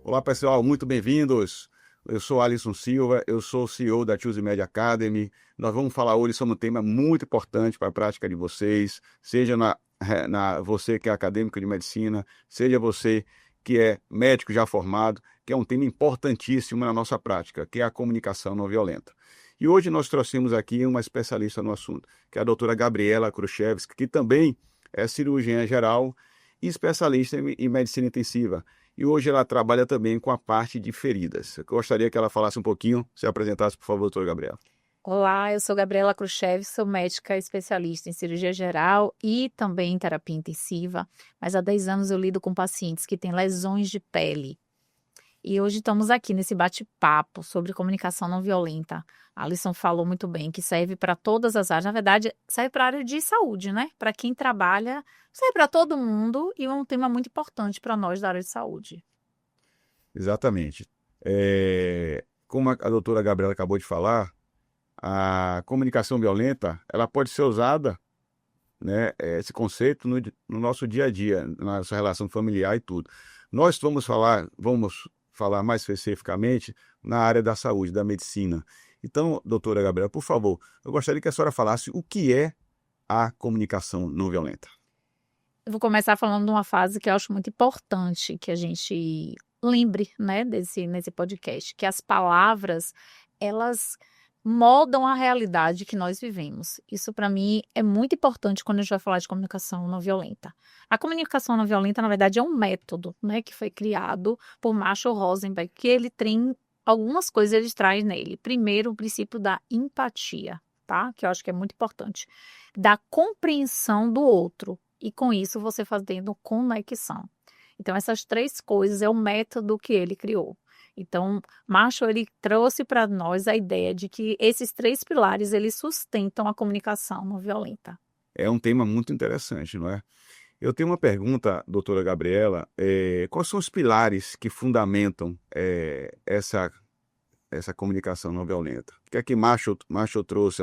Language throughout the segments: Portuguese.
Olá, pessoal, muito bem-vindos. Eu sou Alisson Silva, eu sou o CEO da Choose Med Academy. Nós vamos falar hoje sobre um tema muito importante para a prática de vocês, seja você que é acadêmico de medicina, seja você que é médico já formado, que é um tema importantíssimo na nossa prática, que é a comunicação não violenta. E hoje nós trouxemos aqui uma especialista no assunto, que é a doutora Gabriela Khrushchevsky, que também é cirurgiã geral e especialista em medicina intensiva. E hoje ela trabalha também com a parte de feridas. Eu gostaria que ela falasse um pouquinho, se apresentasse, por favor, doutora Gabriela. Olá, eu sou Gabriela Khrushchevsky, sou médica especialista em cirurgia geral e também em terapia intensiva, mas há 10 anos eu lido com pacientes que têm lesões de pele. E hoje estamos aqui nesse bate-papo sobre comunicação não violenta. A Alisson falou muito bem que serve para todas as áreas, na verdade, serve para a área de saúde, né? Para quem trabalha, serve para todo mundo e é um tema muito importante para nós da área de saúde. Exatamente. Como a doutora Gabriela acabou de falar, a comunicação violenta, ela pode ser usada, né, esse conceito no nosso dia a dia, na nossa relação familiar e tudo. Nós vamos falar mais especificamente na área da saúde, da medicina. Então, doutora Gabriela, por favor, eu gostaria que a senhora falasse o que é a comunicação não violenta. Eu vou começar falando de uma fase que eu acho muito importante que a gente lembre, né, nesse podcast, que as palavras, elas moldam a realidade que nós vivemos. Isso, para mim, é muito importante quando a gente vai falar de comunicação não violenta. A comunicação não violenta, na verdade, é um método, né, que foi criado por Marshall Rosenberg, que ele tem algumas coisas, ele traz nele. Primeiro, o princípio da empatia, tá? Que eu acho que é muito importante. Da compreensão do outro. E com isso, você fazendo conexão. Então, essas três coisas é o método que ele criou. Então, Marshall, ele trouxe para nós a ideia de que esses três pilares, eles sustentam a comunicação não violenta. É um tema muito interessante, não é? Eu tenho uma pergunta, doutora Gabriela, quais são os pilares que fundamentam essa comunicação não violenta? O que é que Marshall trouxe?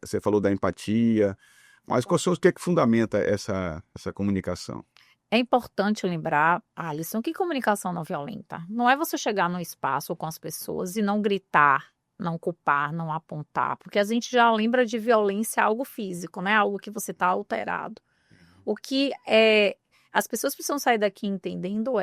Você falou da empatia, mas quais são os que é que fundamenta essa comunicação? É importante lembrar, Alisson, que comunicação não violenta não é você chegar no espaço com as pessoas e não gritar, não culpar, não apontar, porque a gente já lembra de violência algo físico, né? Algo que você está alterado. O que as pessoas precisam sair daqui entendendo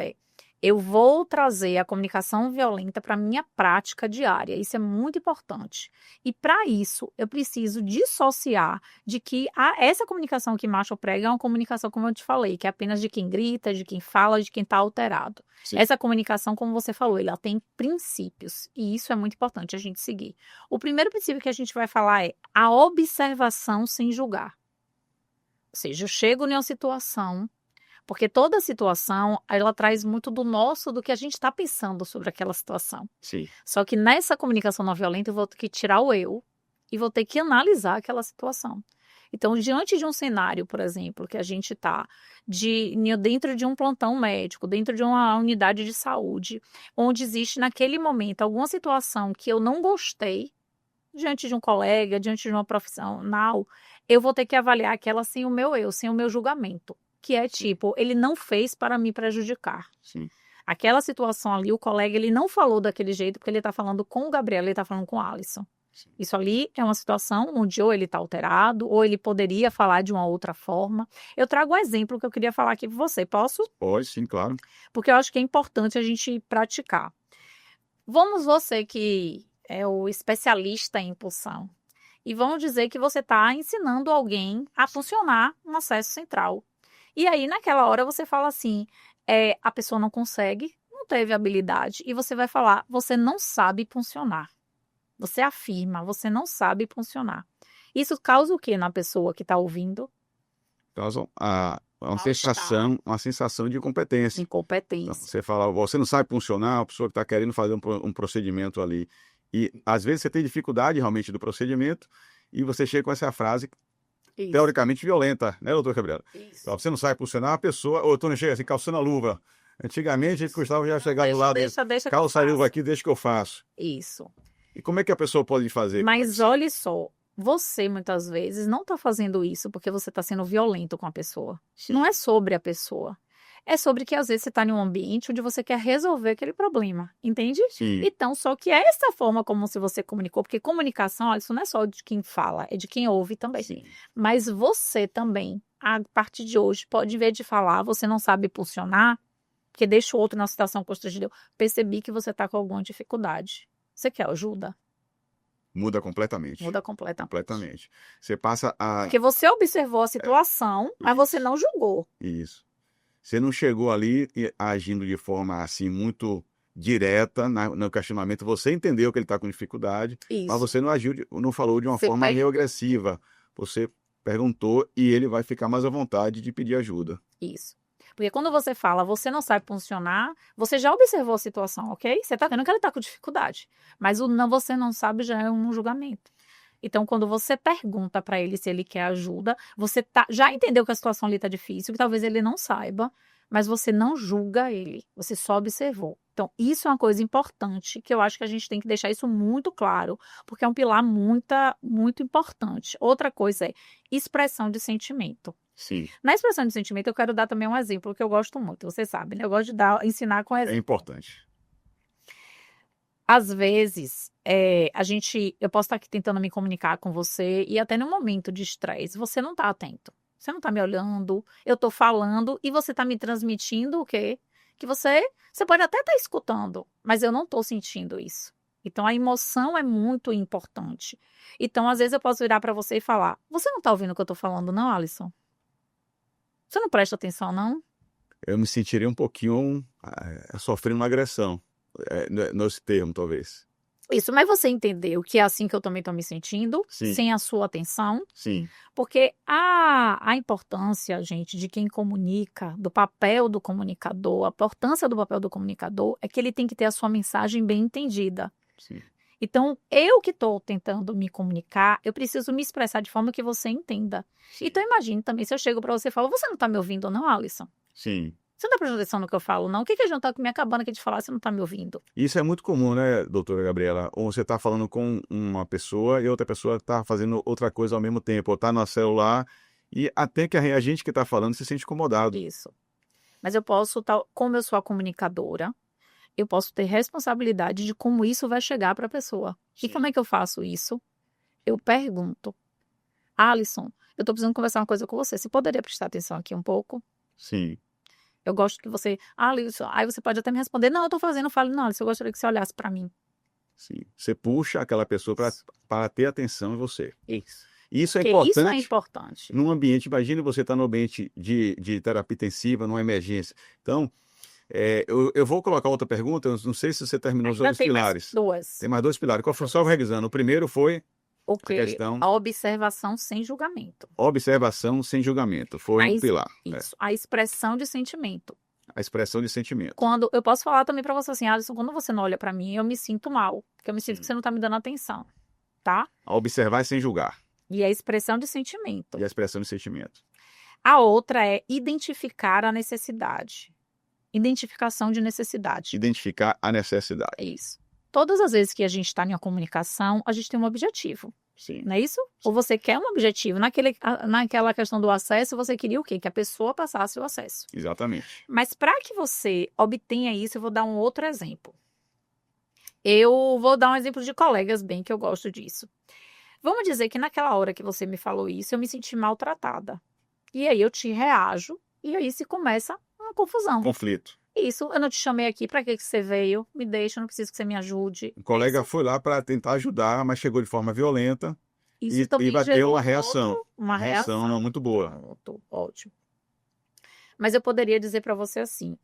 eu vou trazer a comunicação violenta para a minha prática diária. Isso é muito importante. E para isso, eu preciso dissociar de que essa comunicação que Marshall prega é uma comunicação, como eu te falei, que é apenas de quem grita, de quem fala, de quem está alterado. Sim. Essa comunicação, como você falou, ela tem princípios. E isso é muito importante a gente seguir. O primeiro princípio que a gente vai falar é a observação sem julgar. Ou seja, eu chego em uma situação, porque toda situação, ela traz muito do que a gente está pensando sobre aquela situação. Sim. Só que nessa comunicação não violenta, eu vou ter que tirar o eu e vou ter que analisar aquela situação. Então, diante de um cenário, por exemplo, que a gente está dentro de um plantão médico, dentro de uma unidade de saúde, onde existe naquele momento alguma situação que eu não gostei, diante de um colega, diante de uma profissional, eu vou ter que avaliar aquela sem o meu eu, sem o meu julgamento. Que é tipo, ele não fez para me prejudicar. Sim. Aquela situação ali, o colega, ele não falou daquele jeito, porque ele está falando com o Gabriel, ele está falando com o Alisson. Sim. Isso ali é uma situação onde ou ele está alterado, ou ele poderia falar de uma outra forma. Eu trago um exemplo que eu queria falar aqui para você. Posso? Pode, sim, claro. Porque eu acho que é importante a gente praticar. Você que é o especialista em impulsão. E vamos dizer que você está ensinando alguém a funcionar um acesso central. E aí, naquela hora, você fala assim, a pessoa não consegue, não teve habilidade. E você vai falar, você não sabe funcionar. Você afirma, você não sabe funcionar. Isso causa o quê na pessoa que está ouvindo? Causa uma sensação de incompetência. Incompetência. Então, você fala, você não sabe funcionar, a pessoa que está querendo fazer um procedimento ali. E, às vezes, você tem dificuldade realmente do procedimento e você chega com essa frase Isso. teoricamente violenta, né, doutor Gabriela? Isso. Você não sabe funcionar, a pessoa, ou Tony chega assim, calçando a luva. Antigamente, a gente costumava já chegar do lado deixa calça a luva aqui, deixa que eu faço. Isso. E como é que a pessoa pode fazer? Mas olha só, você muitas vezes não está fazendo isso porque você está sendo violento com a pessoa. Não é sobre a pessoa. É sobre que às vezes você está em um ambiente onde você quer resolver aquele problema, entende? Sim, Então, só que é essa forma como se você comunicou, porque comunicação, olha, isso não é só de quem fala, é de quem ouve também. sim. Mas você também, a partir de hoje, pode, em vez de falar, você não sabe impulsionar, porque deixa o outro na situação constrangedora, percebi que você está com alguma dificuldade. Você quer ajuda? Muda completamente. Muda completamente. Completamente. Você passa a. Porque você observou a situação, mas você não julgou. Isso. Você não chegou ali agindo de forma assim muito direta no questionamento. Você entendeu que ele está com dificuldade, mas Isso. você não agiu, não falou de uma Você forma vai- meio agressiva. Você perguntou e ele vai ficar mais à vontade de pedir ajuda. Isso. Porque quando você fala, você não sabe funcionar, você já observou a situação, ok? Você tá vendo que ele tá com dificuldade. Mas o não, você não sabe já é um julgamento. Então, quando você pergunta para ele se ele quer ajuda, você já entendeu que a situação ali tá difícil, que talvez ele não saiba, mas você não julga ele, você só observou. Então, isso é uma coisa importante, que eu acho que a gente tem que deixar isso muito claro, porque é um pilar muito importante. Outra coisa é expressão de sentimento. Sim, Na expressão de sentimento, eu quero dar também um exemplo que eu gosto muito, você sabe, né? Eu gosto de ensinar com é exemplo. importante. Às vezes, eu posso estar aqui tentando me comunicar com você e até no momento de estresse, você não está atento. Você não está me olhando, eu estou falando e você está me transmitindo o quê? Que você pode até estar escutando, mas eu não estou sentindo isso. Então, a emoção é muito importante. Então, às vezes, eu posso virar para você e falar: Você não está ouvindo o que eu estou falando, não, Alisson? Você não presta atenção, não? Eu me sentiria um pouquinho sofrendo uma agressão, nesse termo, talvez. Isso, mas você entendeu que é assim que eu também estou me sentindo, Sim, sem a sua atenção? sim, Porque a importância, gente, de quem comunica, do papel do comunicador, a importância do papel do comunicador é que ele tem que ter a sua mensagem bem entendida. sim, Então, eu que estou tentando me comunicar, eu preciso me expressar de forma que você entenda. Então, imagine também se eu chego para você e falo: Você não está me ouvindo, não, Alisson? sim. Você não está prestando atenção no que eu falo, não? O que a gente está me acabando aqui de falar se não está me ouvindo? Isso é muito comum, né, doutora Gabriela? Ou você está falando com uma pessoa e outra pessoa está fazendo outra coisa ao mesmo tempo, ou está no celular, e até que a gente que está falando se sente incomodado. Isso. Mas eu posso, como eu sou a comunicadora, eu posso ter responsabilidade de como isso vai chegar para a pessoa. E como é que eu faço isso? Eu pergunto: Alisson, eu estou precisando conversar uma coisa com você. Você poderia prestar atenção aqui um pouco? Sim, Eu gosto que você... Alisson, aí você pode até me responder: Não, eu estou fazendo. Eu falo: Não, Alisson, eu gostaria que você olhasse para mim. sim. Você puxa aquela pessoa para ter atenção em você. Isso. Isso é Porque isso é importante importante. num ambiente. Imagine você estar no ambiente de terapia intensiva, numa emergência. Então, eu vou colocar outra pergunta. Eu não sei se você terminou os Ainda dois tem mais pilares. duas. Tem mais dois pilares. Qual foi? Só revisando. O primeiro foi O a quê? questão A observação sem julgamento. observação sem julgamento. Foi um pilar. Isso. A expressão de sentimento. A expressão de sentimento. Quando eu posso falar também para você assim: Alisson, quando você não olha para mim, eu me sinto mal, porque eu me sinto Sim. que você não tá me dando atenção, tá? A observar sem julgar. E a expressão de sentimento. E a expressão de sentimento. A outra é identificar a necessidade. Identificação de necessidade. Identificar a necessidade. É isso. Todas as vezes que a gente está em uma comunicação, a gente tem um objetivo. Sim. Não é isso? Ou você quer um objetivo. Naquela questão do acesso, você queria o quê? Que a pessoa passasse o acesso. Exatamente. Mas para que você obtenha isso, eu vou dar um outro exemplo. Eu vou dar um exemplo de colegas bem que eu gosto disso. Vamos dizer que naquela hora que você me falou isso, eu me senti maltratada. E aí eu te reajo, e aí se começa uma confusão. Conflito. Isso, eu não te chamei aqui, para que você veio? Me deixa, eu não preciso que você me ajude. O colega Isso, foi lá para tentar ajudar, mas chegou de forma violenta isso também e bateu gerou uma reação. uma reação. Não muito boa. Pronto, ótimo. Mas eu poderia dizer para você assim: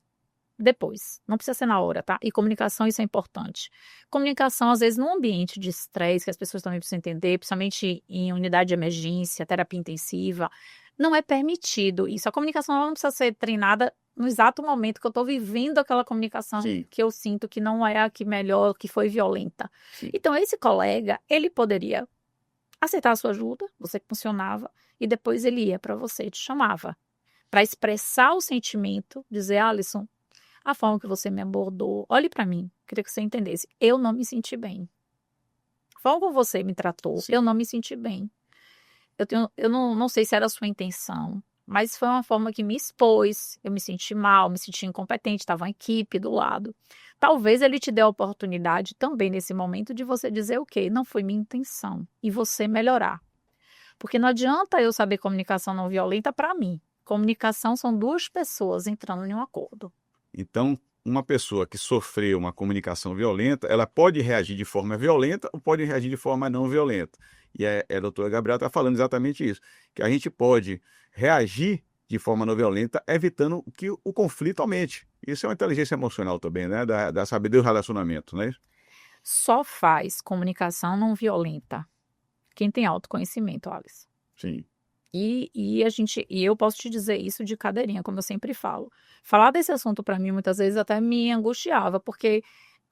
depois, não precisa ser na hora, tá? E comunicação, isso é importante. Comunicação, às vezes, num ambiente de estresse, que as pessoas também precisam entender, principalmente em unidade de emergência, terapia intensiva, não é permitido isso. A comunicação ela não precisa ser treinada no exato momento que eu estou vivendo aquela comunicação Sim. que eu sinto que não é a que melhor, que foi violenta. Sim. Então, esse colega, ele poderia aceitar a sua ajuda, você que funcionava, e depois ele ia para você, te chamava, para expressar o sentimento, dizer: Alisson, a forma que você me abordou, olhe para mim, queria que você entendesse, eu não me senti bem. A forma como você me tratou, Sim. eu não me senti bem. Eu não sei se era a sua intenção, mas foi uma forma que me expôs, eu me senti mal, me senti incompetente, estava uma equipe do lado. Talvez ele te dê a oportunidade também nesse momento de você dizer o quê? Não foi minha intenção, e você melhorar. Porque não adianta eu saber comunicação não violenta para mim. Comunicação são duas pessoas entrando em um acordo. Então, uma pessoa que sofreu uma comunicação violenta, ela pode reagir de forma violenta ou pode reagir de forma não violenta. E a doutora Gabriela está falando exatamente isso, que a gente pode reagir de forma não violenta, evitando que o conflito aumente. Isso é uma inteligência emocional também, né? Da sabedoria do relacionamento, né? Só faz comunicação não violenta quem tem autoconhecimento, Alice. Sim. E eu posso te dizer isso de cadeirinha, como eu sempre falo. Falar desse assunto para mim muitas vezes até me angustiava, porque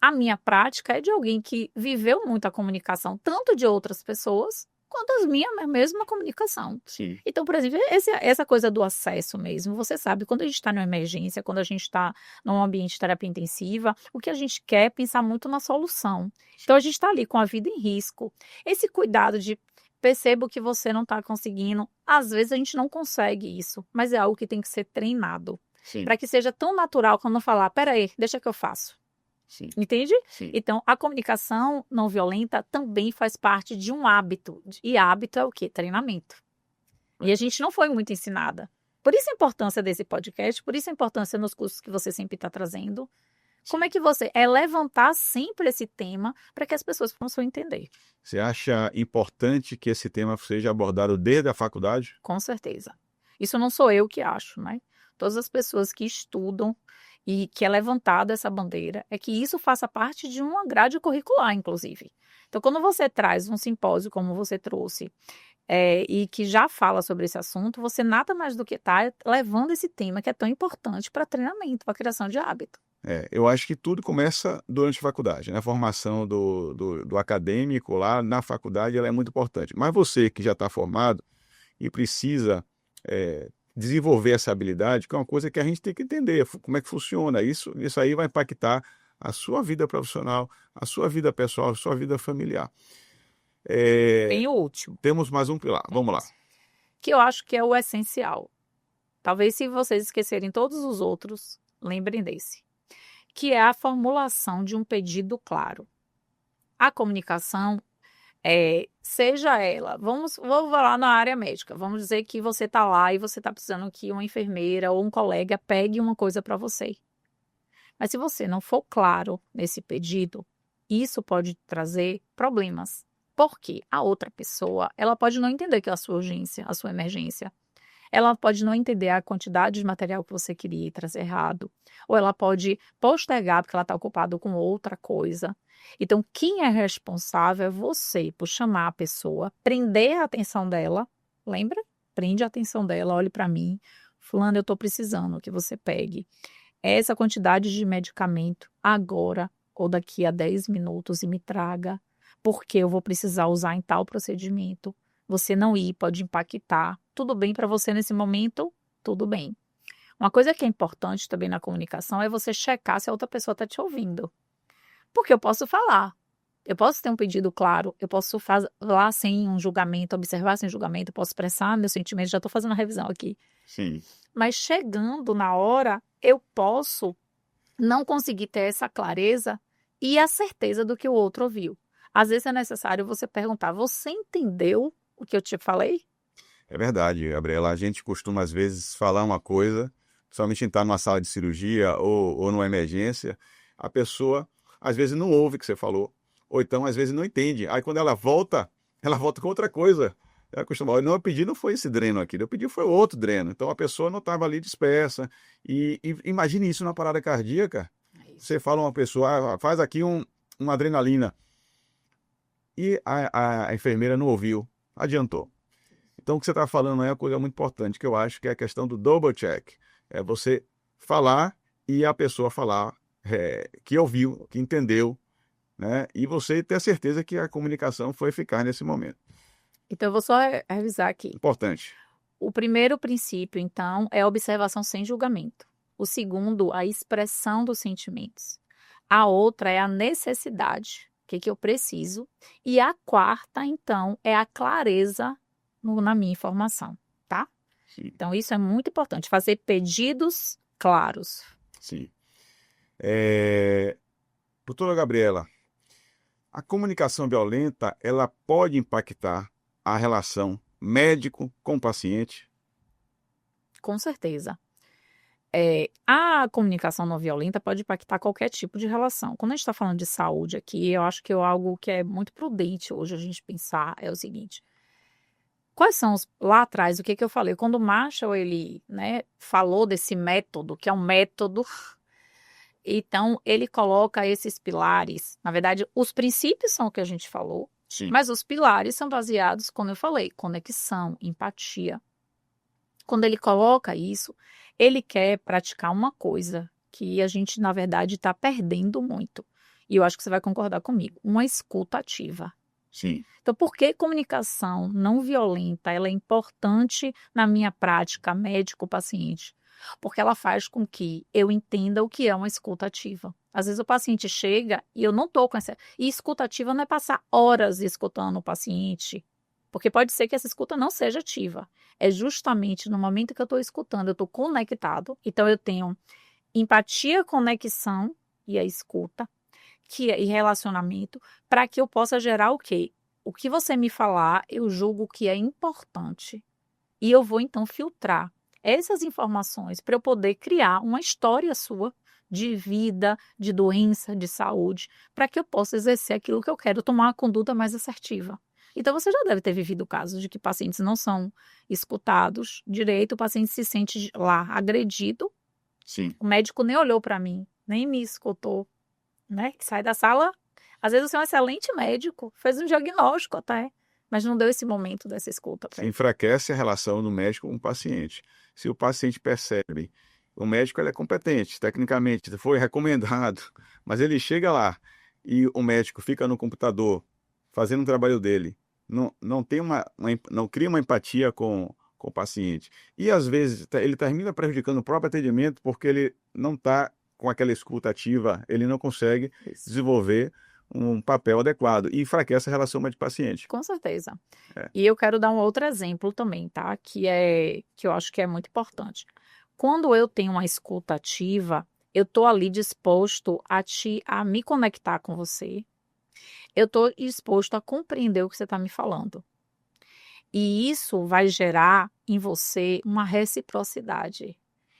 a minha prática é de alguém que viveu muito a comunicação, tanto de outras pessoas, quanto as minhas mesma comunicação. Sim. Então, por exemplo, essa coisa do acesso mesmo, você sabe, quando a gente está numa emergência, quando a gente está num ambiente de terapia intensiva, o que a gente quer é pensar muito na solução. Então, a gente está ali com a vida em risco. Esse cuidado de percebo que você não está conseguindo, às vezes a gente não consegue isso, mas é algo que tem que ser treinado. Para que seja tão natural quando falar, peraí, deixa que eu faço. Sim. Entende? Sim. Então, a comunicação não violenta também faz parte de um hábito. E hábito é o quê? Treinamento. E a gente não foi muito ensinada. Por isso a importância desse podcast, por isso a importância nos cursos que você sempre está trazendo. Como é que você... É levantar sempre esse tema para que as pessoas possam entender. Você acha importante que esse tema seja abordado desde a faculdade? Com certeza. Isso não sou eu que acho, né? Todas as pessoas que estudam e que é levantada essa bandeira, é que isso faça parte de uma grade curricular, inclusive. Então, quando você traz um simpósio como você trouxe, e que já fala sobre esse assunto, você nada mais do que está levando esse tema que é tão importante para treinamento, para criação de hábito. Eu acho que tudo começa durante a faculdade, né? A formação do acadêmico lá na faculdade ela é muito importante. Mas você que já está formado e precisa desenvolver essa habilidade, que é uma coisa que a gente tem que entender, como é que funciona. Isso aí vai impactar a sua vida profissional, a sua vida pessoal, a sua vida familiar. Bem útil. Temos mais um pilar, vamos lá. Que eu acho que é o essencial. Talvez se vocês esquecerem todos os outros, lembrem desse. Que é a formulação de um pedido claro. A comunicação, seja ela, vamos falar na área médica, vamos dizer que você está lá e você está precisando que uma enfermeira ou um colega pegue uma coisa para você. Mas se você não for claro nesse pedido, isso pode trazer problemas. Porque a outra pessoa, ela pode não entender que é a sua urgência, a sua emergência. Ela pode não entender a quantidade de material que você queria e trazer errado. Ou ela pode postergar porque ela está ocupada com outra coisa. Então, quem é responsável é você por chamar a pessoa, prender a atenção dela. Lembra? Prende a atenção dela, olhe para mim. Fulano, eu estou precisando que você pegue essa quantidade de medicamento agora ou daqui a 10 minutos e me traga, porque eu vou precisar usar em tal procedimento. Você não ir pode impactar. Tudo bem para você nesse momento? Tudo bem. Uma coisa que é importante também na comunicação é você checar se a outra pessoa está te ouvindo. Porque eu posso falar. Eu posso ter um pedido claro, eu posso falar sem um julgamento, observar sem julgamento, eu posso expressar meus sentimentos, já estou fazendo a revisão aqui. Sim. Mas chegando na hora, eu posso não conseguir ter essa clareza e a certeza do que o outro ouviu. Às vezes é necessário você perguntar, você entendeu o que eu te falei? É verdade, Gabriela. A gente costuma, às vezes, falar uma coisa, somente estar numa sala de cirurgia ou numa emergência, a pessoa, às vezes, não ouve o que você falou, ou então, às vezes, não entende. Aí, quando ela volta com outra coisa. Ela costuma, não, eu pedi não foi esse dreno aqui, eu pedi foi outro dreno. Então, a pessoa não estava ali dispersa. E imagine isso na parada cardíaca. Você fala a uma pessoa, faz aqui uma adrenalina. E a enfermeira não ouviu, adiantou. Então, o que você está falando é uma coisa muito importante, que eu acho que é a questão do double check. É você falar e a pessoa falar que ouviu, que entendeu, né? E você ter a certeza que a comunicação foi eficaz nesse momento. Então, eu vou só revisar aqui. Importante. O primeiro princípio, então, é a observação sem julgamento. O segundo, a expressão dos sentimentos. A outra é a necessidade, o que eu preciso. E a quarta, então, é a clareza na minha informação, tá? Sim, Então, isso é muito importante, fazer pedidos claros. sim. Doutora Gabriela, a comunicação violenta, ela pode impactar a relação médico com paciente? Com certeza. A comunicação não violenta pode impactar qualquer tipo de relação. Quando a gente está falando de saúde aqui, eu acho que algo que é muito prudente hoje a gente pensar é o seguinte: quais são lá atrás, o que que eu falei? Quando o Marshall ele, né, falou desse método, que é um método, então ele coloca esses pilares. Na verdade, os princípios são o que a gente falou, Sim, mas os pilares são baseados, como eu falei, conexão, empatia. Quando ele coloca isso, ele quer praticar uma coisa que a gente, na verdade, está perdendo muito. E eu acho que você vai concordar comigo, uma escuta ativa. sim, Então, por que comunicação não violenta ela é importante na minha prática médico-paciente? Porque ela faz com que eu entenda o que é uma escuta ativa. Às vezes o paciente chega e eu não estou com essa. E escuta ativa não é passar horas escutando o paciente, porque pode ser que essa escuta não seja ativa. É justamente no momento que eu estou escutando, eu estou conectado, então eu tenho empatia, conexão e a escuta e relacionamento para que eu possa gerar o quê? O que você me falar, eu julgo que é importante. E eu vou então filtrar essas informações para eu poder criar uma história sua de vida, de doença, de saúde, para que eu possa exercer aquilo que eu quero, tomar uma conduta mais assertiva. Então, você já deve ter vivido casos de que pacientes não são escutados direito, o paciente se sente lá agredido, sim. o médico nem olhou para mim, nem me escutou, né? Que sai da sala, às vezes você é um excelente médico, fez um diagnóstico até, mas não deu esse momento dessa escuta para Se ele. enfraquece a relação do médico com o paciente. Se o paciente percebe, o médico ele é competente, tecnicamente, foi recomendado, mas ele chega lá e o médico fica no computador fazendo o trabalho dele, não tem não cria uma empatia com o paciente. E às vezes ele termina prejudicando o próprio atendimento porque ele não está com aquela escuta ativa, ele não consegue Isso. desenvolver um papel adequado e enfraquece a relação médico-paciente. Com certeza. É, E eu quero dar um outro exemplo também, tá? Que eu acho que é muito importante. Quando eu tenho uma escuta ativa, eu tô ali disposto a me conectar com você. Eu tô disposto a compreender o que você está me falando. E isso vai gerar em você uma reciprocidade.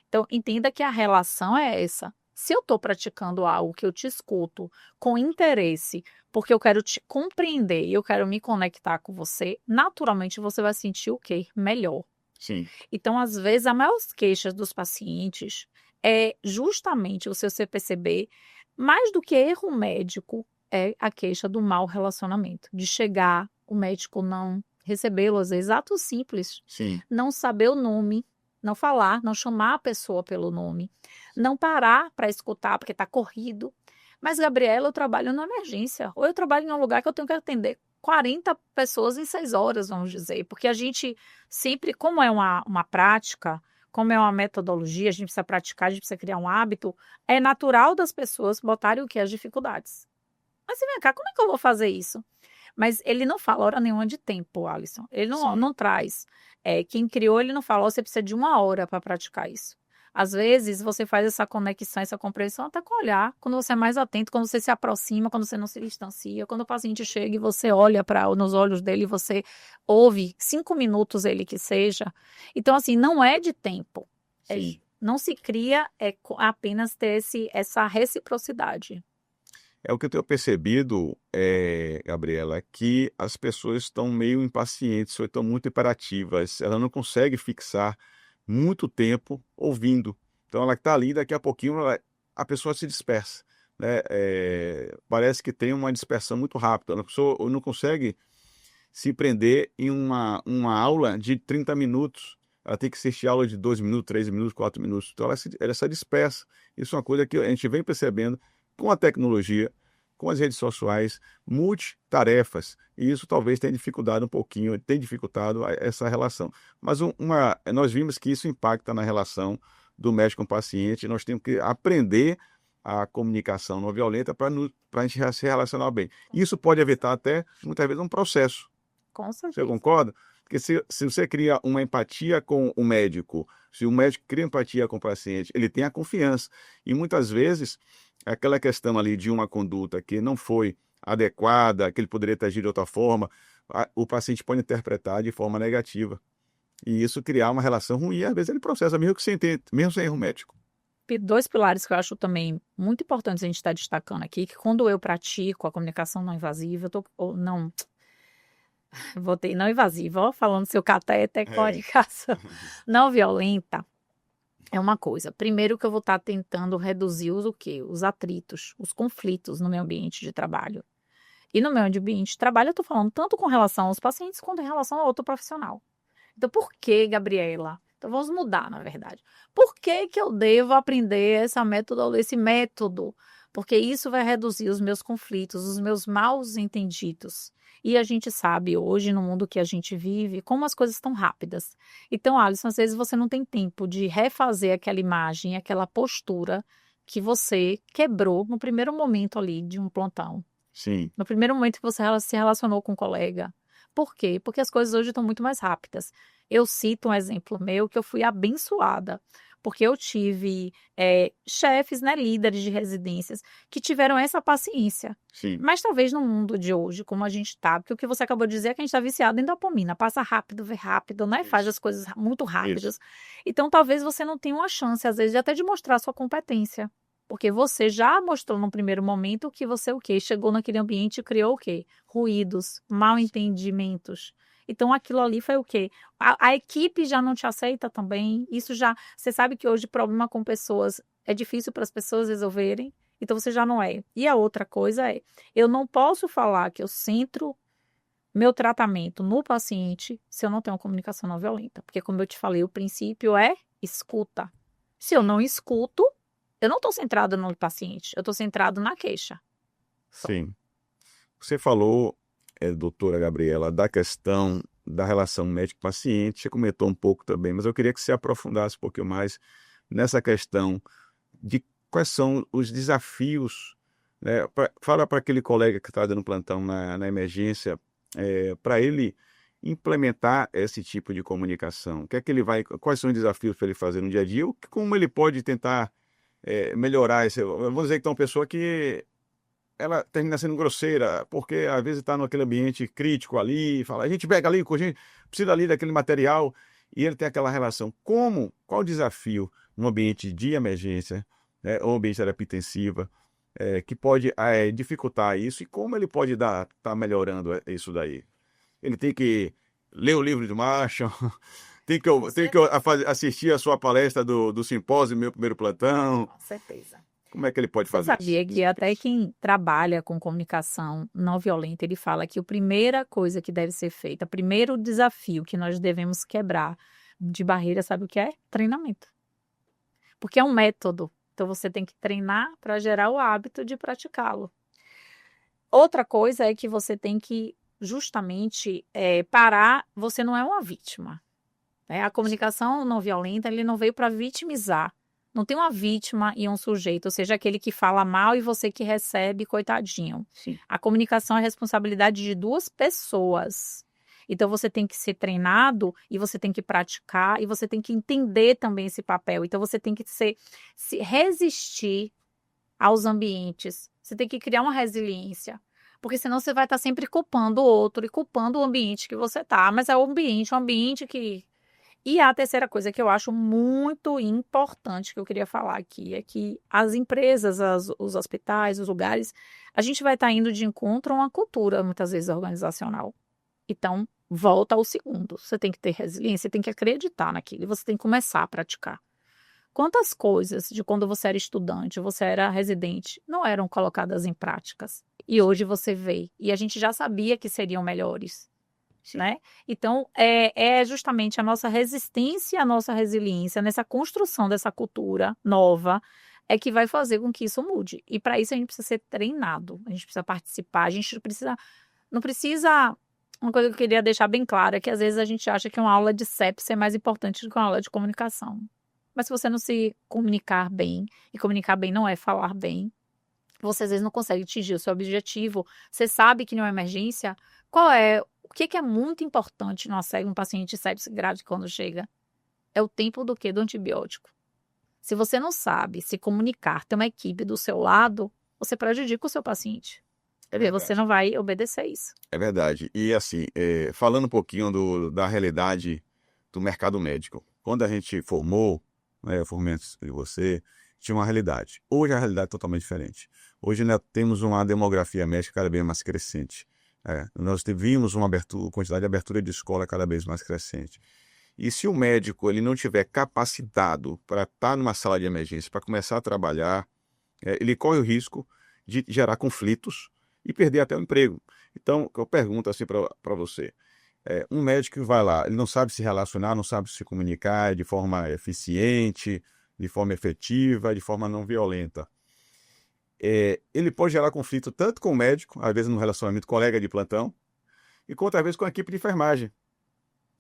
Então, entenda que a relação é essa. Se eu estou praticando algo que eu te escuto com interesse, porque eu quero te compreender e eu quero me conectar com você, naturalmente você vai sentir o quê? Melhor. sim. Então, às vezes, a maior queixa dos pacientes é justamente você perceber, mais do que erro médico, é a queixa do mau relacionamento, de chegar, o médico não recebê-lo, às vezes, atos simples, Sim, não saber o nome, não falar, não chamar a pessoa pelo nome, não parar para escutar porque está corrido. Mas, Gabriela, eu trabalho na emergência, ou eu trabalho em um lugar que eu tenho que atender 40 pessoas em 6 horas, vamos dizer, porque a gente sempre, como é uma prática, como é uma metodologia, a gente precisa praticar, a gente precisa criar um hábito, é natural das pessoas botarem o que? As dificuldades. Mas vem cá, como é que eu vou fazer isso? Mas ele não fala hora nenhuma de tempo, Alisson. Ele sim. não traz. Quem criou, ele não fala, "Ó, você precisa de 1 hora para praticar isso." Às vezes, você faz essa conexão, essa compreensão até com o olhar. Quando você é mais atento, quando você se aproxima, quando você não se distancia, quando o paciente chega e você olha nos olhos dele, você ouve 5 minutos ele que seja. Então, assim, não é de tempo. Sim. Não se cria apenas ter essa reciprocidade. É o que eu tenho percebido, Gabriela, é que as pessoas estão meio impacientes ou estão muito imperativas. Ela não consegue fixar muito tempo ouvindo. Então ela está ali, daqui a pouquinho a pessoa se dispersa, né? Parece que tem uma dispersão muito rápida. A pessoa não consegue se prender em uma aula de 30 minutos. Ela tem que assistir aula de 2 minutos, 3 minutos, 4 minutos. Então ela se dispersa. Isso é uma coisa que a gente vem percebendo com a tecnologia, com as redes sociais, multitarefas, e isso talvez tenha dificultado um pouquinho, tem dificultado essa relação. Mas nós vimos que isso impacta na relação do médico com o paciente, nós temos que aprender a comunicação não violenta para a gente se relacionar bem. Isso pode evitar até, muitas vezes, um processo. Com Você certeza. concorda? Porque se você cria uma empatia com o médico, se o médico cria empatia com o paciente, ele tem a confiança. E muitas vezes, aquela questão ali de uma conduta que não foi adequada, que ele poderia ter agido de outra forma, o paciente pode interpretar de forma negativa. E isso criar uma relação ruim, e às vezes ele processa, mesmo sem erro médico. Dois pilares que eu acho também muito importantes a gente estar destacando aqui, que quando eu pratico a comunicação não invasiva, voltei não invasiva, ó, falando seu cateter, comunicação não violenta, é uma coisa. Primeiro que eu vou estar tentando reduzir o quê? Os atritos, os conflitos no meu ambiente de trabalho. E no meu ambiente de trabalho eu estou falando tanto com relação aos pacientes quanto em relação ao outro profissional. Então, por que, Gabriela? Então, vamos mudar, na verdade. Por que que eu devo aprender esse método? Porque isso vai reduzir os meus conflitos, os meus maus entendidos. E a gente sabe hoje, no mundo que a gente vive, como as coisas estão rápidas. Então, Alisson, às vezes você não tem tempo de refazer aquela imagem, aquela postura que você quebrou no primeiro momento ali de um plantão. Sim. No primeiro momento que você se relacionou com um colega. Por quê? Porque as coisas hoje estão muito mais rápidas. Eu cito um exemplo meu que eu fui abençoada, porque eu tive chefes, né, líderes de residências, que tiveram essa paciência. Sim. Mas talvez no mundo de hoje, como a gente está, porque o que você acabou de dizer é que a gente está viciado em dopamina, passa rápido, vê rápido, né? Faz as coisas muito rápidas. Isso. Então talvez você não tenha uma chance, às vezes, de até de mostrar a sua competência. Porque você já mostrou no primeiro momento que você o quê? Chegou naquele ambiente e criou o quê? Ruídos, mal entendimentos. Então aquilo ali foi o quê? A equipe já não te aceita também. Isso já. Você sabe que hoje problema com pessoas é difícil para as pessoas resolverem. Então você já não é. E a outra coisa é, eu não posso falar que eu centro meu tratamento no paciente se eu não tenho uma comunicação não violenta. Porque, como eu te falei, o princípio é escuta. Se eu não escuto, eu não estou centrado no paciente, eu estou centrado na queixa. Sim. Você falou, doutora Gabriela, da questão da relação médico-paciente, você comentou um pouco também, mas eu queria que você aprofundasse um pouquinho mais nessa questão de quais são os desafios, né? Fala para aquele colega que está dando plantão na emergência, para ele implementar esse tipo de comunicação. O que é que ele quais são os desafios para ele fazer no dia a dia? Como ele pode tentar melhorar esse. Vamos dizer que tem uma pessoa que ela termina sendo grosseira, porque às vezes está naquele ambiente crítico ali, fala, a gente pega ali, a gente precisa ali daquele material, e ele tem aquela relação. Qual o desafio no ambiente de emergência, né, ou ambiente de terapia intensiva, que pode dificultar isso, e como ele pode estar melhorando isso daí? Ele tem que ler o livro de Marshall, tem que assistir a sua palestra do simpósio Meu Primeiro Plantão. Com certeza. Como é que ele pode fazer isso? Sabia que até quem trabalha com comunicação não violenta, ele fala que a primeira coisa que deve ser feita, o primeiro desafio que nós devemos quebrar de barreira, sabe o que é? Treinamento. Porque é um método. Então você tem que treinar para gerar o hábito de praticá-lo. Outra coisa é que você tem que justamente parar, você não é uma vítima. Né? A comunicação não violenta, ele não veio para vitimizar. Não tem uma vítima e um sujeito, ou seja, aquele que fala mal e você que recebe, coitadinho. Sim. A comunicação é responsabilidade de duas pessoas. Então, você tem que ser treinado e você tem que praticar e você tem que entender também esse papel. Então, você tem que se resistir aos ambientes. Você tem que criar uma resiliência. Porque senão você vai estar sempre culpando o outro e culpando o ambiente que você está. Mas é o ambiente que... E a terceira coisa que eu acho muito importante que eu queria falar aqui é que as empresas, os hospitais, os lugares, a gente vai estar indo de encontro a uma cultura, muitas vezes, organizacional. Então, volta ao segundo. Você tem que ter resiliência, você tem que acreditar naquilo e você tem que começar a praticar. Quantas coisas de quando você era estudante, você era residente, não eram colocadas em práticas? E hoje você vê. E a gente já sabia que seriam melhores. Né? Então, é justamente a nossa resistência, a nossa resiliência nessa construção dessa cultura nova é que vai fazer com que isso mude. E para isso a gente precisa ser treinado, a gente precisa participar, a gente não precisa... Uma coisa que eu queria deixar bem clara é que às vezes a gente acha que uma aula de CEPS é mais importante do que uma aula de comunicação. Mas se você não se comunicar bem, e comunicar bem não é falar bem, você às vezes não consegue atingir o seu objetivo, você sabe que numa emergência, qual é O que é muito importante num paciente sepsis grave quando chega? É o tempo do quê? Do antibiótico. Se você não sabe se comunicar, ter uma equipe do seu lado, você prejudica o seu paciente. Você não vai obedecer isso. É verdade. E assim, falando um pouquinho da realidade do mercado médico. Quando a gente formou, né, eu formei antes de você, tinha uma realidade. Hoje a realidade é totalmente diferente. Hoje nós temos uma demografia médica cada vez mais crescente. Nós vimos uma quantidade de abertura de escola cada vez mais crescente. E se o médico ele não tiver capacitado para estar numa sala de emergência, para começar a trabalhar, ele corre o risco de gerar conflitos e perder até o emprego. Então, eu pergunto assim para você, um médico que vai lá, ele não sabe se relacionar, não sabe se comunicar de forma eficiente, de forma efetiva, de forma não violenta. Ele pode gerar conflito tanto com o médico, às vezes no relacionamento colega de plantão, e quanto às vezes com a equipe de enfermagem.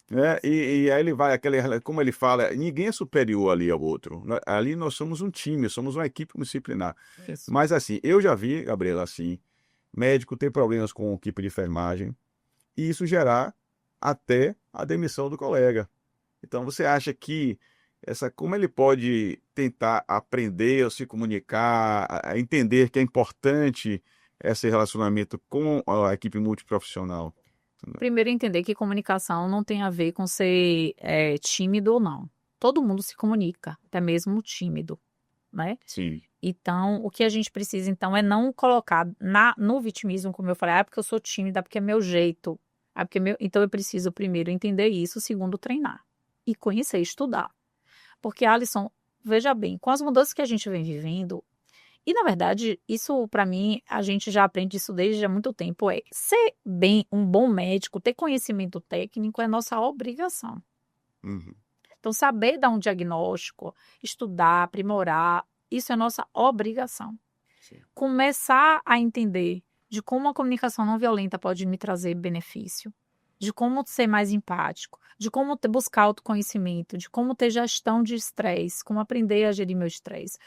Né? E aí ele vai, como ele fala, ninguém é superior ali ao outro. Ali nós somos um time, somos uma equipe multidisciplinar. Isso. Mas assim, eu já vi, Gabriela, assim, médico ter problemas com a equipe de enfermagem e isso gerar até a demissão do colega. Então você acha que como ele pode tentar aprender ou se comunicar, a entender que é importante esse relacionamento com a equipe multiprofissional? Primeiro, entender que comunicação não tem a ver com ser tímido ou não. Todo mundo se comunica, até mesmo o tímido, né? Sim. Então, o que a gente precisa, então, é não colocar no vitimismo, como eu falei, porque eu sou tímida, porque é meu jeito. Então, eu preciso, primeiro, entender isso, segundo, treinar. E conhecer, estudar. Porque, Alisson, veja bem, com as mudanças que a gente vem vivendo, e, na verdade, isso, para mim, a gente já aprende isso desde há muito tempo, ser um bom médico, ter conhecimento técnico é nossa obrigação. Uhum. Então, saber dar um diagnóstico, estudar, aprimorar, isso é nossa obrigação. Sim. Começar a entender de como a comunicação não violenta pode me trazer benefício, de como ser mais empático, de como buscar autoconhecimento, de como ter gestão de estresse, como aprender a gerir meu estresse,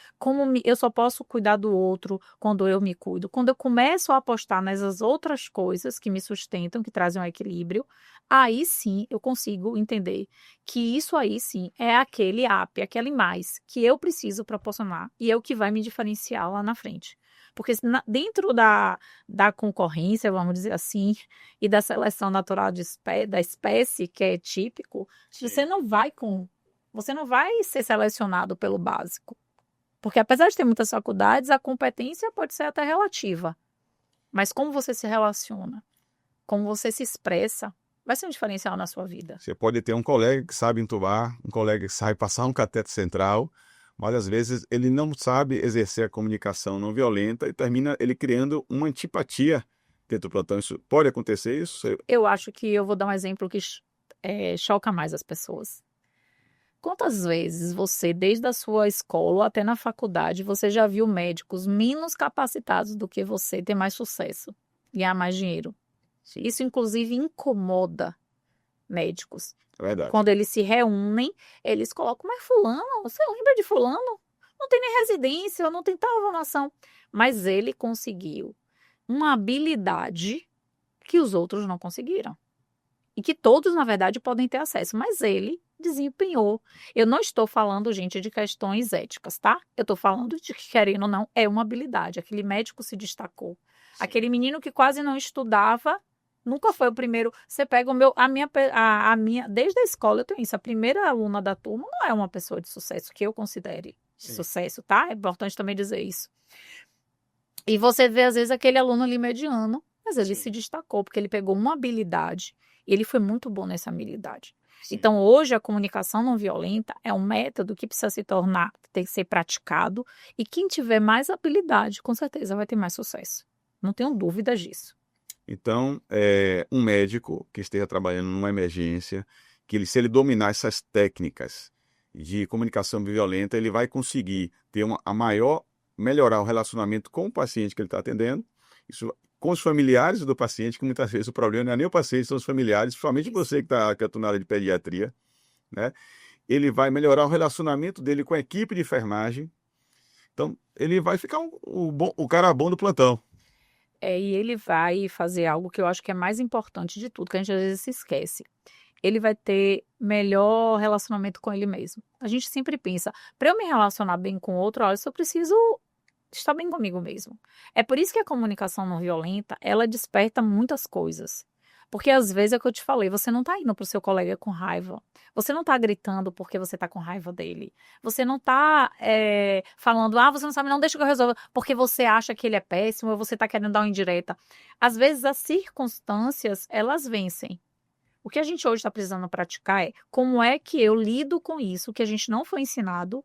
eu só posso cuidar do outro quando eu me cuido. Quando eu começo a apostar nessas outras coisas que me sustentam, que trazem um equilíbrio, aí sim eu consigo entender que isso aí sim é aquele aquele mais que eu preciso proporcionar e é o que vai me diferenciar lá na frente. Porque dentro da concorrência, vamos dizer assim, e da seleção natural da espécie, que é típico, você não vai ser selecionado pelo básico. Porque apesar de ter muitas faculdades, a competência pode ser até relativa. Mas como você se relaciona, como você se expressa, vai ser um diferencial na sua vida. Você pode ter um colega que sabe entubar, um colega que sabe passar um cateter central, mas às vezes ele não sabe exercer a comunicação não violenta e termina ele criando uma antipatia dentro do plantão. Isso pode acontecer isso? Eu acho que eu vou dar um exemplo que choca mais as pessoas. Quantas vezes você, desde a sua escola até na faculdade, você já viu médicos menos capacitados do que você ter mais sucesso, ganhar mais dinheiro? Isso, inclusive, incomoda médicos. É verdade. Quando eles se reúnem, eles colocam, mas fulano, você lembra de fulano? Não tem nem residência, não tem tal formação. Mas ele conseguiu uma habilidade que os outros não conseguiram. E que todos, na verdade, podem ter acesso. Mas ele desempenhou. Eu não estou falando, gente, de questões éticas, tá? Eu estou falando de que, querendo ou não, é uma habilidade. Aquele médico se destacou. Sim. Aquele menino que quase não estudava, nunca foi o primeiro. Você pega a minha, desde a escola eu tenho isso. A primeira aluna da turma não é uma pessoa de sucesso, que eu considere de sucesso, tá? É importante também dizer isso. E você vê, às vezes, aquele aluno ali mediano, mas ele se destacou, porque ele pegou uma habilidade e ele foi muito bom nessa habilidade. Sim. Então, hoje, a comunicação não violenta é um método que precisa tem que ser praticado, e quem tiver mais habilidade, com certeza, vai ter mais sucesso. Não tenho dúvidas disso. Então, um médico que esteja trabalhando numa emergência, se ele dominar essas técnicas de comunicação violenta, ele vai conseguir ter melhorar o relacionamento com o paciente que ele está atendendo, isso com os familiares do paciente, que muitas vezes o problema não é nem o paciente, são os familiares, principalmente você que está na área de pediatria, né? Ele vai melhorar o relacionamento dele com a equipe de enfermagem, então ele vai ficar o cara bom do plantão. E ele vai fazer algo que eu acho que é mais importante de tudo, que a gente às vezes se esquece. Ele vai ter melhor relacionamento com ele mesmo. A gente sempre pensa, para eu me relacionar bem com o outro, olha, eu só preciso estar bem comigo mesmo. É por isso que a comunicação não violenta, ela desperta muitas coisas. Porque às vezes é o que eu te falei, você não tá indo pro seu colega com raiva. Você não tá gritando porque você tá com raiva dele. Você não tá falando, você não sabe, não, deixa que eu resolva, porque você acha que ele é péssimo ou você tá querendo dar uma indireta. Às vezes as circunstâncias, elas vencem. O que a gente hoje está precisando praticar é como é que eu lido com isso que a gente não foi ensinado,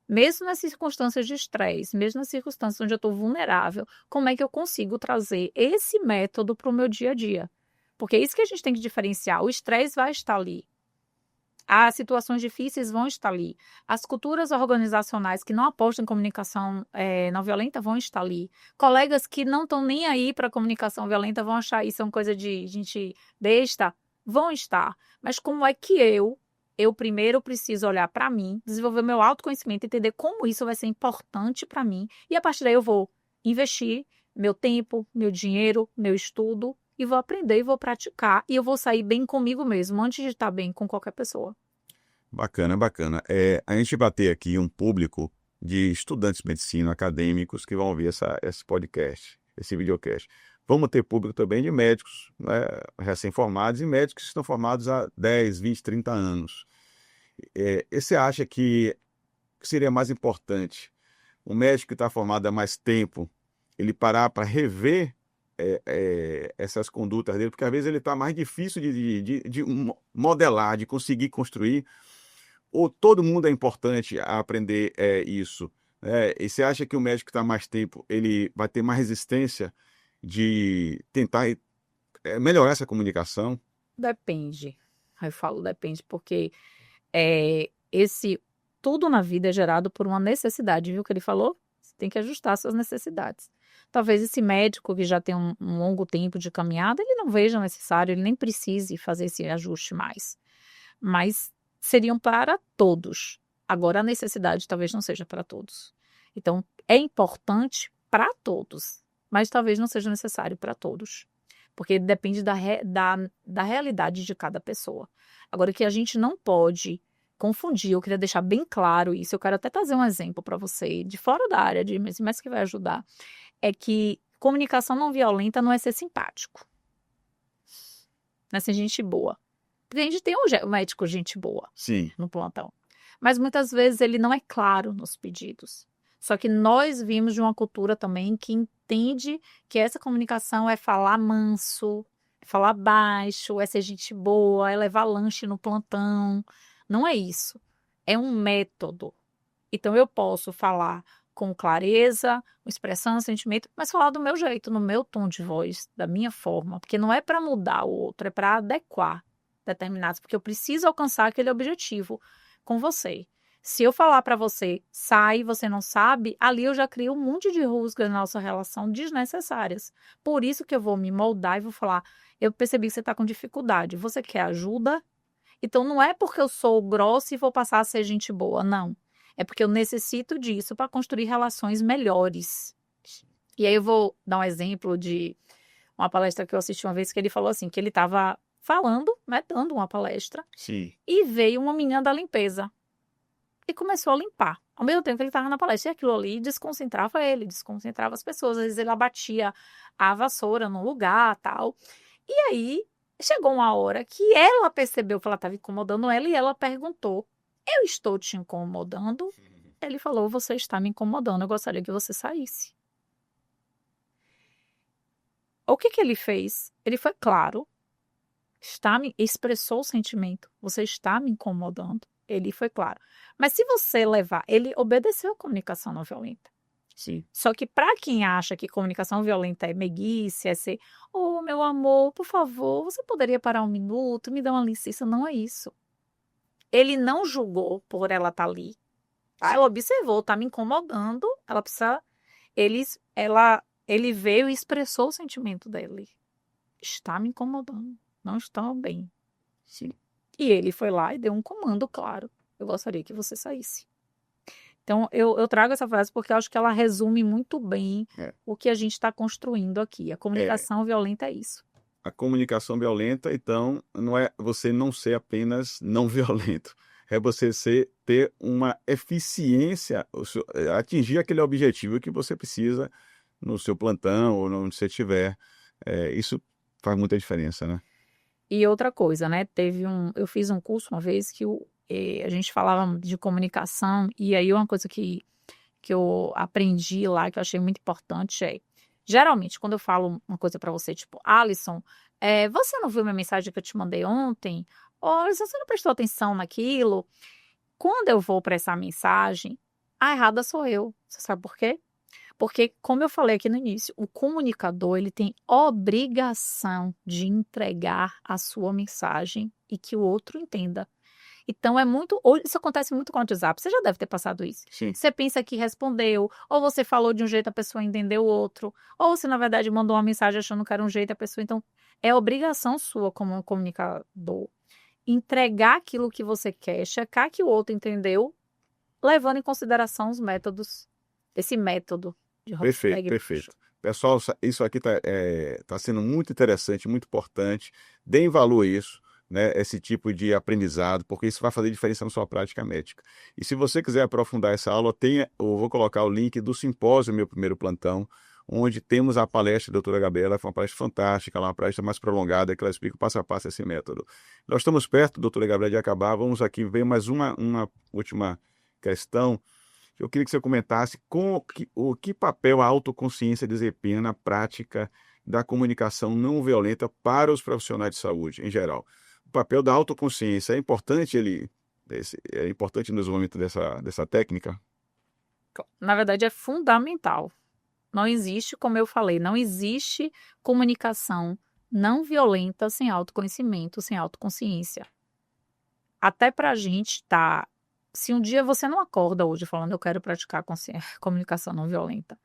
mesmo nas circunstâncias de estresse, mesmo nas circunstâncias onde eu estou vulnerável, como é que eu consigo trazer esse método para o meu dia a dia? Porque é isso que a gente tem que diferenciar. O estresse vai estar ali. As situações difíceis vão estar ali. As culturas organizacionais que não apostam em comunicação não violenta vão estar ali. Colegas que não estão nem aí para a comunicação violenta vão achar isso é uma coisa de gente besta, vão estar. Mas como é que eu primeiro preciso olhar para mim, desenvolver meu autoconhecimento, entender como isso vai ser importante para mim, e a partir daí eu vou investir meu tempo, meu dinheiro, meu estudo, e vou aprender e vou praticar, e eu vou sair bem comigo mesmo, antes de estar bem com qualquer pessoa. Bacana, bacana. A gente vai ter aqui um público de estudantes de medicina, acadêmicos, que vão ouvir esse podcast, esse videocast. Vamos ter público também de médicos, né, recém-formados e médicos que estão formados há 10, 20, 30 anos. E você acha que seria mais importante um médico que está formado há mais tempo, ele parar para rever essas condutas dele, porque às vezes ele está mais difícil de modelar, de conseguir construir, ou todo mundo é importante a aprender isso? E você acha que o médico que está mais tempo, ele vai ter mais resistência de tentar melhorar essa comunicação? Depende. Aí eu falo depende, porque esse tudo na vida é gerado por uma necessidade, viu o que ele falou? Você tem que ajustar suas necessidades. Talvez esse médico que já tem um longo tempo de caminhada, ele não veja necessário, ele nem precise fazer esse ajuste mais. Mas seriam para todos. Agora, a necessidade talvez não seja para todos. Então, é importante para todos, mas talvez não seja necessário para todos. Porque depende da realidade de cada pessoa. Agora, o que a gente não pode confundir, eu queria deixar bem claro isso, eu quero até trazer um exemplo para você, de fora da área de medicina, mas que vai ajudar, é que comunicação não violenta não é ser simpático, não é ser gente boa. Porque a gente tem um médico gente boa Sim. no plantão, mas muitas vezes ele não é claro nos pedidos. Só que nós vimos de uma cultura também que entende que essa comunicação é falar manso, é falar baixo, é ser gente boa, é levar lanche no plantão. Não é isso. É um método. Então eu posso falar com clareza, com expressão, sentimento, mas falar do meu jeito, no meu tom de voz, da minha forma, porque não é para mudar o outro, é para adequar determinados, porque eu preciso alcançar aquele objetivo com você. Se eu falar para você, sai, você não sabe, ali eu já crio um monte de rusgas na nossa relação desnecessárias. Por isso que eu vou me moldar e vou falar, eu percebi que você está com dificuldade, você quer ajuda? Então não é porque eu sou grossa e vou passar a ser gente boa, não. É porque eu necessito disso para construir relações melhores. E aí eu vou dar um exemplo de uma palestra que eu assisti uma vez que ele falou assim, que ele estava falando, né, dando uma palestra, Sim. e veio uma menina da limpeza e começou a limpar. Ao mesmo tempo que ele estava na palestra, e aquilo ali desconcentrava ele, desconcentrava as pessoas. Às vezes ele abatia a vassoura no lugar, tal. E aí chegou uma hora que ela percebeu que ela estava incomodando ela e ela perguntou: eu estou te incomodando? Ele falou: você está me incomodando, eu gostaria que você saísse. O que ele fez? Ele foi claro, expressou o sentimento, você está me incomodando. Ele foi claro. Mas se você levar, ele obedeceu a comunicação não violenta. Sim. Só que para quem acha que comunicação violenta é meiguice, é ser, oh, meu amor, por favor, você poderia parar um minuto, me dar uma licença, não é isso. Ele não julgou por ela estar ali. Tá? Ela observou, está me incomodando, ela precisa, ele veio e expressou o sentimento dele. Está me incomodando, não está bem. Sim. E ele foi lá e deu um comando claro. Eu gostaria que você saísse. Então, eu trago essa frase porque eu acho que ela resume muito bem É, o que a gente está construindo aqui. A é. comunicação violenta é isso. A comunicação violenta, então, não é você não ser apenas não violento, é você ter uma eficiência, atingir aquele objetivo que você precisa no seu plantão ou onde você estiver. Isso faz muita diferença, né? E outra coisa, né? Eu fiz um curso uma vez que a gente falava de comunicação, e aí uma coisa que eu aprendi lá, que eu achei muito importante geralmente, quando eu falo uma coisa para você, tipo, Alisson, você não viu minha mensagem que eu te mandei ontem? Ou Alisson, você não prestou atenção naquilo? Quando eu vou para essa mensagem, a errada sou eu. Você sabe por quê? Porque, como eu falei aqui no início, o comunicador ele tem obrigação de entregar a sua mensagem e que o outro entenda. Então isso acontece muito com o WhatsApp. Você já deve ter passado isso. Sim, Você pensa que respondeu, ou você falou de um jeito a pessoa entendeu o outro, ou você na verdade mandou uma mensagem achando que era um jeito a pessoa. Então, é obrigação sua como um comunicador entregar aquilo que você quer, checar que o outro entendeu, levando em consideração os métodos, esse método de perfeito, Rottenberg e Marshall. perfeito. Pessoal, isso aqui tá sendo muito interessante, muito importante. Deem valor a isso, né? Esse tipo de aprendizado, porque isso vai fazer diferença na sua prática médica. E se você quiser aprofundar essa aula, eu vou colocar o link do simpósio Meu Primeiro Plantão, onde temos a palestra da doutora Gabriela, foi uma palestra fantástica, uma palestra mais prolongada, que ela explica passo a passo esse método. Nós estamos perto, doutora Gabriela, de acabar. Vamos aqui ver mais uma última questão. Eu queria que você comentasse o que papel a autoconsciência desempenha na prática da comunicação não violenta para os profissionais de saúde, em geral. O papel da autoconsciência é importante, é importante no desenvolvimento dessa técnica? Na verdade, é fundamental. Não existe, como eu falei, não existe comunicação não violenta sem autoconhecimento, sem autoconsciência. Até para a gente tá. Se um dia você não acorda hoje falando eu quero praticar comunicação não violenta,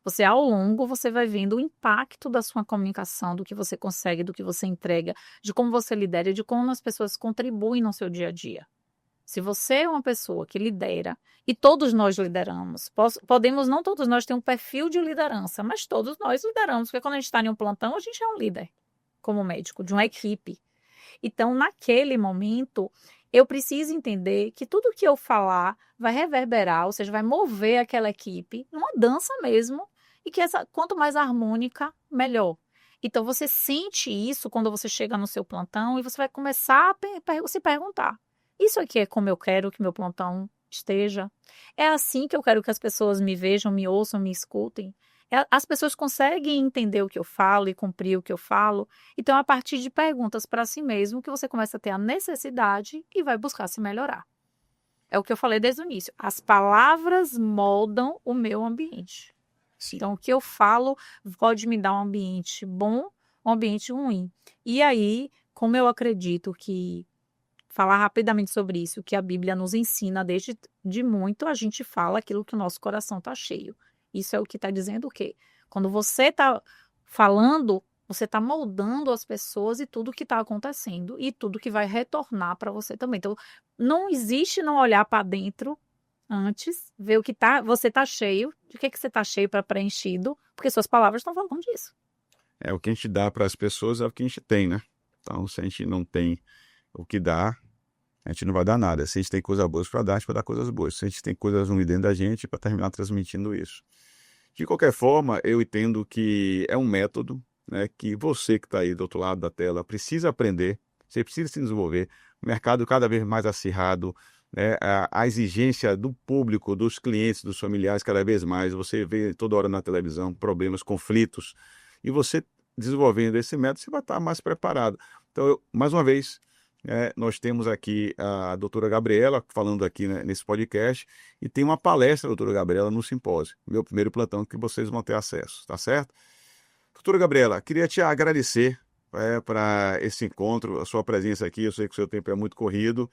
você ao longo você vai vendo o impacto da sua comunicação, do que você consegue, do que você entrega, de como você lidera e de como as pessoas contribuem no seu dia a dia. Se você é uma pessoa que lidera, e todos nós lideramos, podemos, não todos nós ter um perfil de liderança, mas todos nós lideramos, porque quando a gente está em um plantão, a gente é um líder, como médico, de uma equipe. Então, naquele momento, eu preciso entender que tudo que eu falar vai reverberar, ou seja, vai mover aquela equipe numa dança mesmo, e que quanto mais harmônica, melhor. Então, você sente isso quando você chega no seu plantão e você vai começar a se perguntar: isso aqui é como eu quero que meu plantão esteja? É assim que eu quero que as pessoas me vejam, me ouçam, me escutem? As pessoas conseguem entender o que eu falo e cumprir o que eu falo? Então, a partir de perguntas para si mesmo, que você começa a ter a necessidade e vai buscar se melhorar. É o que eu falei desde o início. As palavras moldam o meu ambiente. Sim. Então, o que eu falo pode me dar um ambiente bom, um ambiente ruim. E aí, como eu acredito que falar rapidamente sobre isso, que a Bíblia nos ensina desde de muito, a gente fala aquilo que o nosso coração está cheio. Isso é o que está dizendo o quê? Quando você está falando, você está moldando as pessoas e tudo que está acontecendo e tudo que vai retornar para você também. Então, não existe não olhar para dentro antes, ver o que você está cheio, de que você está cheio para preenchido, porque suas palavras estão falando disso. O que a gente dá para as pessoas é o que a gente tem, né? Então, se a gente não tem o que dá, a gente não vai dar nada. Se a gente tem coisas boas para dar, a gente vai dar coisas boas. Se a gente tem coisas ruins dentro da gente, para terminar transmitindo isso. De qualquer forma, eu entendo que é um método, né, que você que está aí do outro lado da tela precisa aprender, você precisa se desenvolver. O mercado cada vez mais acirrado, né, a exigência do público, dos clientes, dos familiares cada vez mais. Você vê toda hora na televisão problemas, conflitos. E você desenvolvendo esse método, você vai estar mais preparado. Então, mais uma vez, nós temos aqui a doutora Gabriela falando aqui, né, nesse podcast, e tem uma palestra da doutora Gabriela no simpósio, meu primeiro plantão, que vocês vão ter acesso, tá certo? Doutora Gabriela, queria te agradecer para esse encontro, a sua presença aqui. Eu sei que o seu tempo é muito corrido,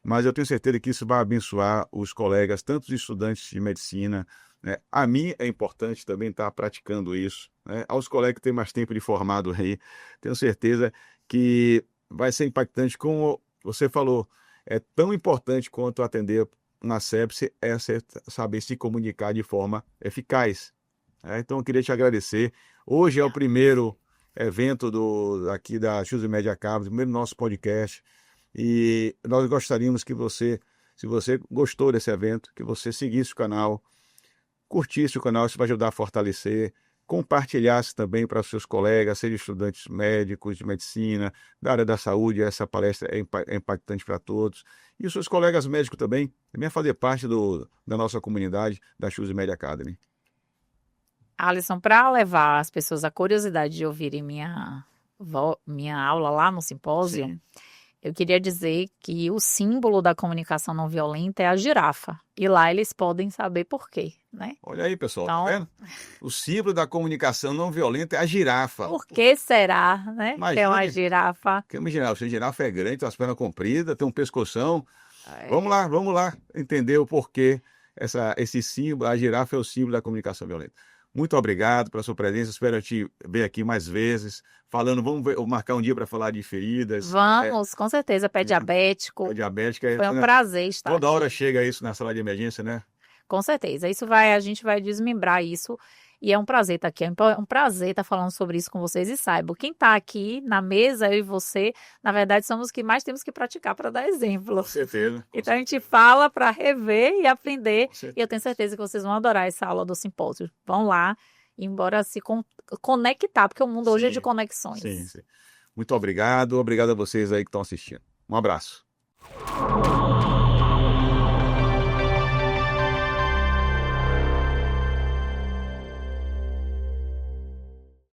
mas eu tenho certeza que isso vai abençoar os colegas, tanto os estudantes de medicina, né? A mim é importante também estar praticando isso, né? Aos colegas que têm mais tempo de formado aí, tenho certeza que vai ser impactante. Como você falou, é tão importante quanto atender na sepse é saber se comunicar de forma eficaz. Então, eu queria te agradecer. Hoje é o primeiro evento aqui da Choose Media Cabos, o primeiro nosso podcast. E nós gostaríamos que você, se você gostou desse evento, que você seguisse o canal, curtisse o canal, isso vai ajudar a fortalecer, compartilhasse também para os seus colegas, sejam estudantes médicos, de medicina, da área da saúde. Essa palestra é impactante para todos. E os seus colegas médicos também fazer parte da nossa comunidade da Choose Media Academy. Alisson, para levar as pessoas a curiosidade de ouvirem minha aula lá no simpósio, Sim. Eu queria dizer que o símbolo da comunicação não violenta é a girafa. E lá eles podem saber por quê, né? Olha aí, pessoal, Então, tá vendo? O símbolo da comunicação não violenta é a girafa. Por que será, né? Imagine, Que é uma girafa. Que a girafa é grande, tem as pernas compridas, tem um pescoção. É. Vamos lá entender o porquê esse símbolo, a girafa é o símbolo da comunicação violenta. Muito obrigado pela sua presença, espero te ver aqui mais vezes, falando, marcar um dia para falar de feridas. Vamos, com certeza, pé diabético. Pé diabético. Foi um prazer estar Toda aqui. hora chega isso na sala de emergência, né? Com certeza, a gente vai desmembrar isso e é um prazer estar aqui, é um prazer estar falando sobre isso com vocês e saibam, quem está aqui na mesa, eu e você, na verdade somos os que mais temos que praticar para dar exemplo. Com certeza. Então a gente fala para rever e aprender e eu tenho certeza que vocês vão adorar essa aula do simpósio. Vão lá, embora se conectar, porque o mundo hoje é de conexões. Sim. Muito obrigado a vocês aí que estão assistindo. Um abraço.